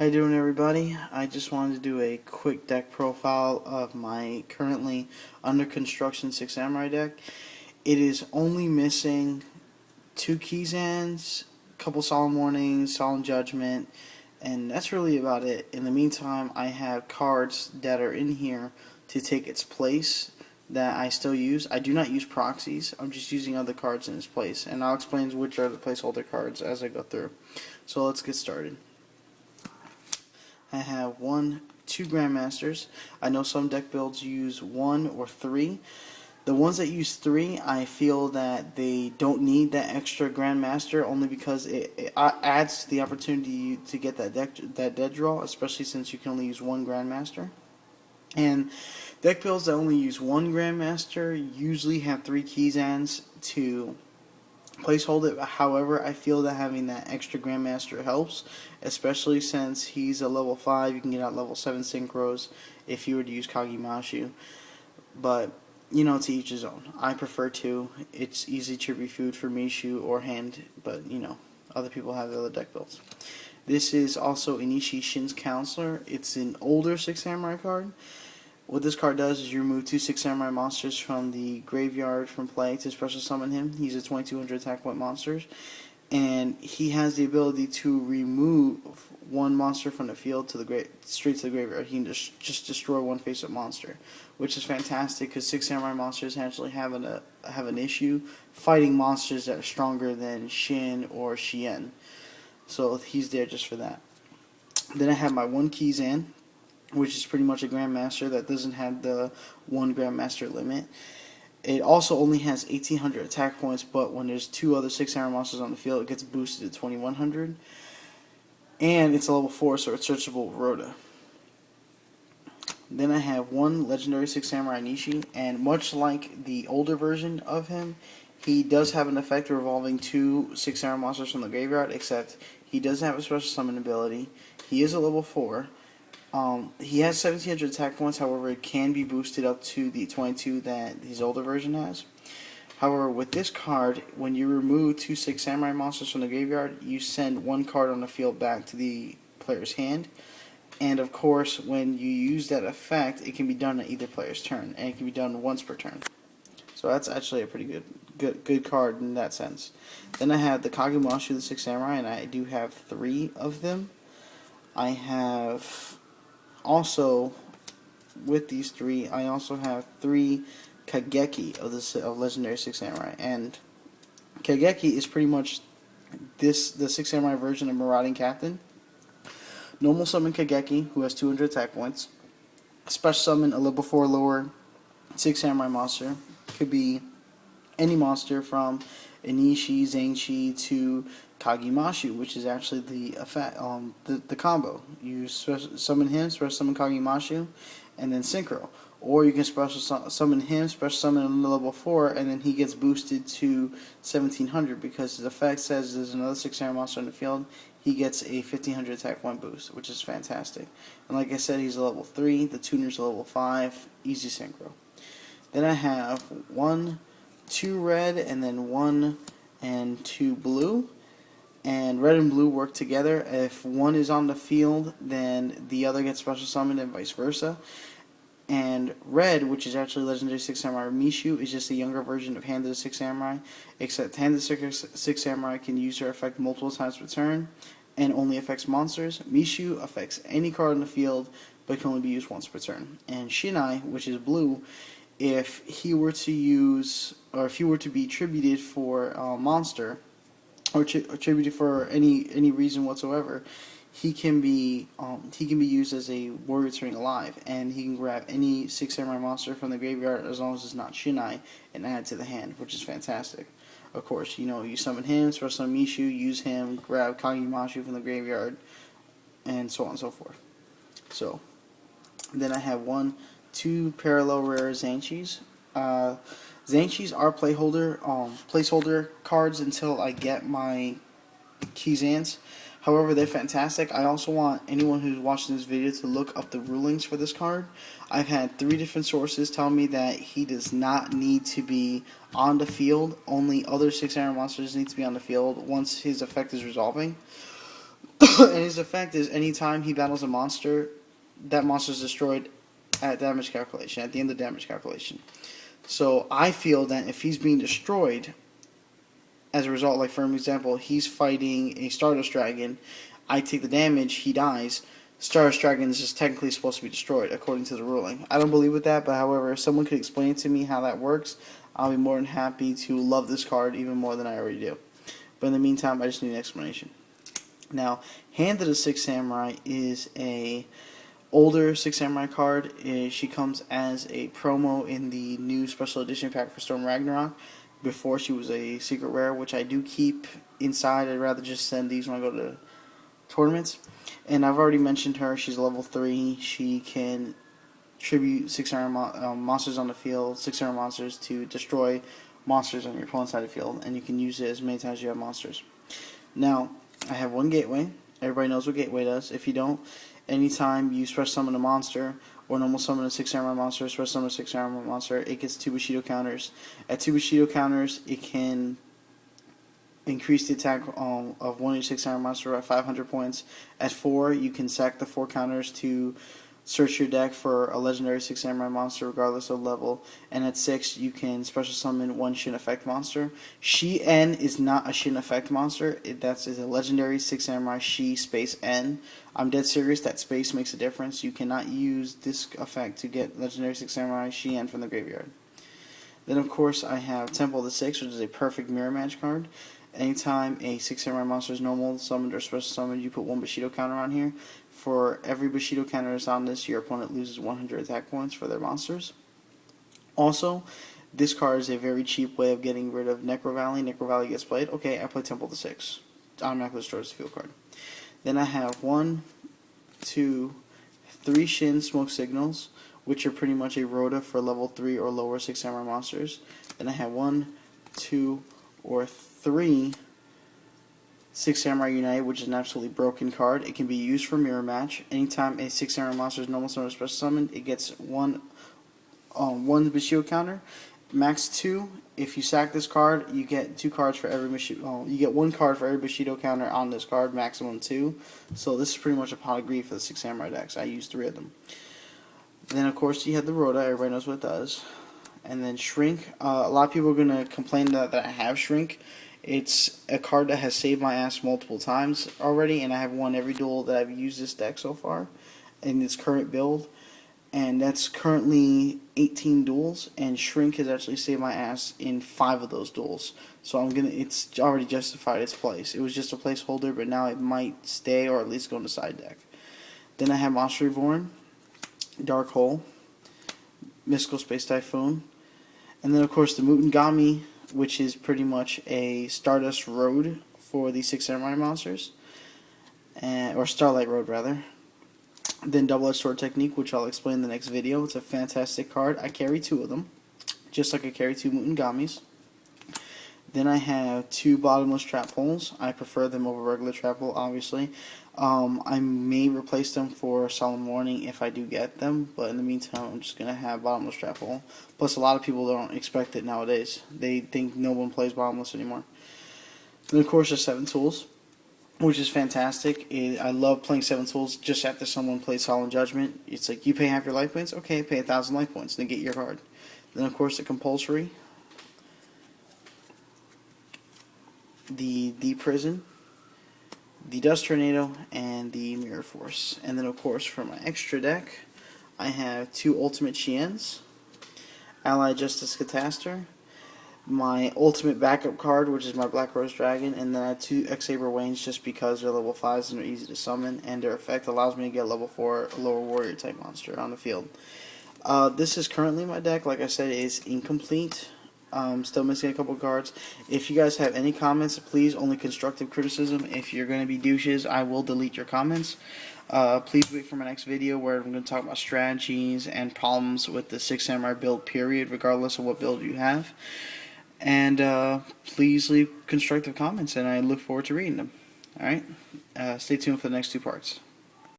How you doing, everybody? I just wanted to do a quick deck profile of my currently under construction Six Samurai deck. It is only missing 2 Keyzans, a couple Solemn Warnings, Solemn Judgment, and that's really about it. In the meantime, I have cards that are in here to take its place that I still use. I do not use proxies. I'm just using other cards in its place, and I'll explain which are the placeholder cards as I go through. So let's get started. I have 2 Grandmasters. I know some deck builds use 1 or 3. The ones that use 3, I feel that they don't need that extra Grandmaster only because it adds to the opportunity to get that dead draw, especially since you can only use 1 Grandmaster. And deck builds that only use 1 Grandmaster usually have 3 Keyzans to placehold it. However, I feel that having that extra Grandmaster helps, especially since he's a level 5. You can get out level 7 synchros if you were to use Kagemashu. But, you know, to each his own. I prefer to. It's easy to refood for Mishu or Hand, but, you know, other people have other deck builds. This is also Inishi Shin's Counselor. It's an older Six Samurai card. What this card does is you remove 2 Six Samurai monsters from the graveyard from play to special summon him. He's a 2200 attack point monster, and he has the ability to remove 1 monster from the field to straight to the graveyard. He can just destroy 1 face-up monster, which is fantastic because Six Samurai monsters actually have an issue fighting monsters that are stronger than Shin or Shien. So he's there just for that. Then I have my 1 Keyzan, which is pretty much a Grandmaster that doesn't have the 1 Grandmaster limit. It also only has 1800 attack points, but when there's 2 other Six Samurai monsters on the field, it gets boosted to 2100. And it's a level 4, so it's searchable with Rhoda. Then I have 1 legendary Six Samurai Nishi, and much like the older version of him, he does have an effect of revolving 2 Six Samurai monsters from the graveyard, except he doesn't have a special summon ability. He is a level 4. He has 1700 attack points, however it can be boosted up to the 22 that his older version has. However, with this card, when you remove 2 Six Samurai monsters from the graveyard, you send 1 card on the field back to the player's hand. And of course, when you use that effect, it can be done at either player's turn, and it can be done once per turn. So that's actually a pretty good card in that sense. Then I have the Kagemashu, the Six Samurai, and I do have 3 of them. I have also, with these 3, I also have 3 Kageki of Legendary Six Samurai, and Kageki is pretty much the Six Samurai version of Marauding Captain. Normal summon Kageki, who has 200 attack points. Special summon a level 4 lower Six Samurai monster. Could be any monster from Inishi, Zangshi to Kagemashu, which is actually the effect, the combo. You summon him, special summon Kagemashu, and then synchro. Or you can special summon him, special summon him level 4, and then he gets boosted to 1700 because his effect says there's another Six Samurai monster in the field. He gets a 1500 attack point boost, which is fantastic. And like I said, he's a level 3. The tuner's a level 5. Easy synchro. Then I have 2 red, and then 1 and 2 blue. And red and blue work together. If one is on the field, then the other gets special summoned and vice versa. And red, which is actually Legendary Six Samurai Mishu, is just a younger version of Hand of the Six Samurai, except Hand of the Six Samurai can use her effect multiple times per turn and only affects monsters. Mishu affects any card in the field but can only be used once per turn. And Shinai, which is blue, if he were to use, or if he were to be tributed for a monster, or attributed for any reason whatsoever, he can be used as a warrior returning alive, and he can grab any Six Samurai monster from the graveyard as long as it's not Shinai and add it to the hand, which is fantastic. Of course, you know, you summon him, special summon Mishu, use him, grab Kagemashu from the graveyard, and so on and so forth. So then I have 2 parallel rare Zanshis. Zanshis are placeholder cards until I get my Keyzans. However, they're fantastic. I also want anyone who's watching this video to look up the rulings for this card. I've had 3 different sources tell me that he does not need to be on the field. Only other Six Samurai monsters need to be on the field once his effect is resolving. And his effect is anytime he battles a monster, that monster is destroyed at damage calculation, at the end of the damage calculation. So I feel that if he's being destroyed as a result, like for example, he's fighting a Stardust Dragon, I take the damage, he dies. Stardust Dragon is just technically supposed to be destroyed according to the ruling. I don't believe with that, but however, if someone could explain to me how that works, I'll be more than happy to love this card even more than I already do. But in the meantime, I just need an explanation. Now, Hand of the Six Samurai is a older Six Samurai card. She comes as a promo in the new special edition pack for Storm Ragnarok. Before she was a secret rare, which I do keep inside. I'd rather just send these when I go to tournaments. And I've already mentioned her. She's level 3. She can tribute 600 monsters on the field, 600 monsters to destroy monsters on your opponent's side of the field. And you can use it as many times as you have monsters. Now, I have one gateway. Everybody knows what gateway does. If you don't, anytime you special summon a monster or normal summon a 6-armor monster, special summon a 6-armor monster, it gets 2 Bushido counters. At 2 Bushido counters, it can increase the attack of one of your 6-armor monster by 500 points. At 4, you can sack the 4 counters to search your deck for a legendary 6-samurai monster regardless of level. And at 6, you can special summon one Shin Effect monster. Shi N is not a Shin Effect monster. That's a legendary 6-samurai Shi space N. I'm dead serious, that space makes a difference. You cannot use this effect to get legendary 6-samurai Shi N from the graveyard. Then of course I have Temple of the Six, which is a perfect mirror match card. Anytime a 6-samurai monster is normal summoned or special summoned, you put 1 Bushido counter on here. For every Bushido counter that's on this, your opponent loses 100 attack points for their monsters. Also, this card is a very cheap way of getting rid of Necro Valley. Necro Valley gets played. Okay, I play Temple of the Six. Automatically destroys the field card. Then I have 1, 2, 3 Shin Smoke Signals, which are pretty much a Rhoda for level 3 or lower 6-samurai monsters. Then I have 1, 2, or 3 6 Samurai United, which is an absolutely broken card. It can be used for mirror match. Anytime a 6 Samurai monster is normal summon or special summon, it gets one Bushido counter. Max 2. If you sack this card, you get 2 cards for every Bushido. You get 1 card for every Bushido counter on this card. Maximum 2. So this is pretty much a pot of grief for the 6 Samurai decks. I use 3 of them. Then of course you have the Rhoda. Everybody knows what it does. And then Shrink. A lot of people are gonna complain that I have Shrink. It's a card that has saved my ass multiple times already, and I have won every duel that I've used this deck so far in its current build. And that's currently 18 duels, and Shrink has actually saved my ass in 5 of those duels. So it's already justified its place. It was just a placeholder, but now it might stay or at least go in the side deck. Then I have Monster Reborn, Dark Hole, Mystical Space Typhoon, and then of course the Mutangami, which is pretty much a Stardust Road for the 6 Samurai monsters, or Starlight Road rather. Then Double-Edged Sword Technique, which I'll explain in the next video. It's a fantastic card. I carry 2 of them, just like I carry 2 Mutangamis. Then I have 2 Bottomless Trap Holes. I prefer them over regular Trap Hole, obviously. I may replace them for Solemn Warning if I do get them, but in the meantime, I'm just going to have Bottomless Trap Hole. Plus, a lot of people don't expect it nowadays. They think no one plays Bottomless anymore. Then, of course, there's 7 Tools, which is fantastic. I love playing 7 Tools just after someone plays Solemn Judgment. It's like, you pay half your life points? Okay, pay 1,000 life points, then get your card. Then, of course, the Compulsory, the Deep Prison, the Dust Tornado, and the Mirror Force. And then, of course, for my extra deck, I have 2 Ultimate Shiens, Allied Justice Catastor, my ultimate backup card, which is my Black Rose Dragon, and then I have 2 X-Saber Waynes just because they're level 5s and they're easy to summon, and their effect allows me to get level 4 lower warrior type monster on the field. This is currently my deck. Like I said, it is incomplete. Still missing a couple cards. If you guys have any comments, please, only constructive criticism. If you're going to be douches, I will delete your comments. Please wait for my next video where I'm going to talk about strategies and problems with the 6 Samurai build, period, regardless of what build you have. And please leave constructive comments, and I look forward to reading them. Alright? Stay tuned for the next 2 parts.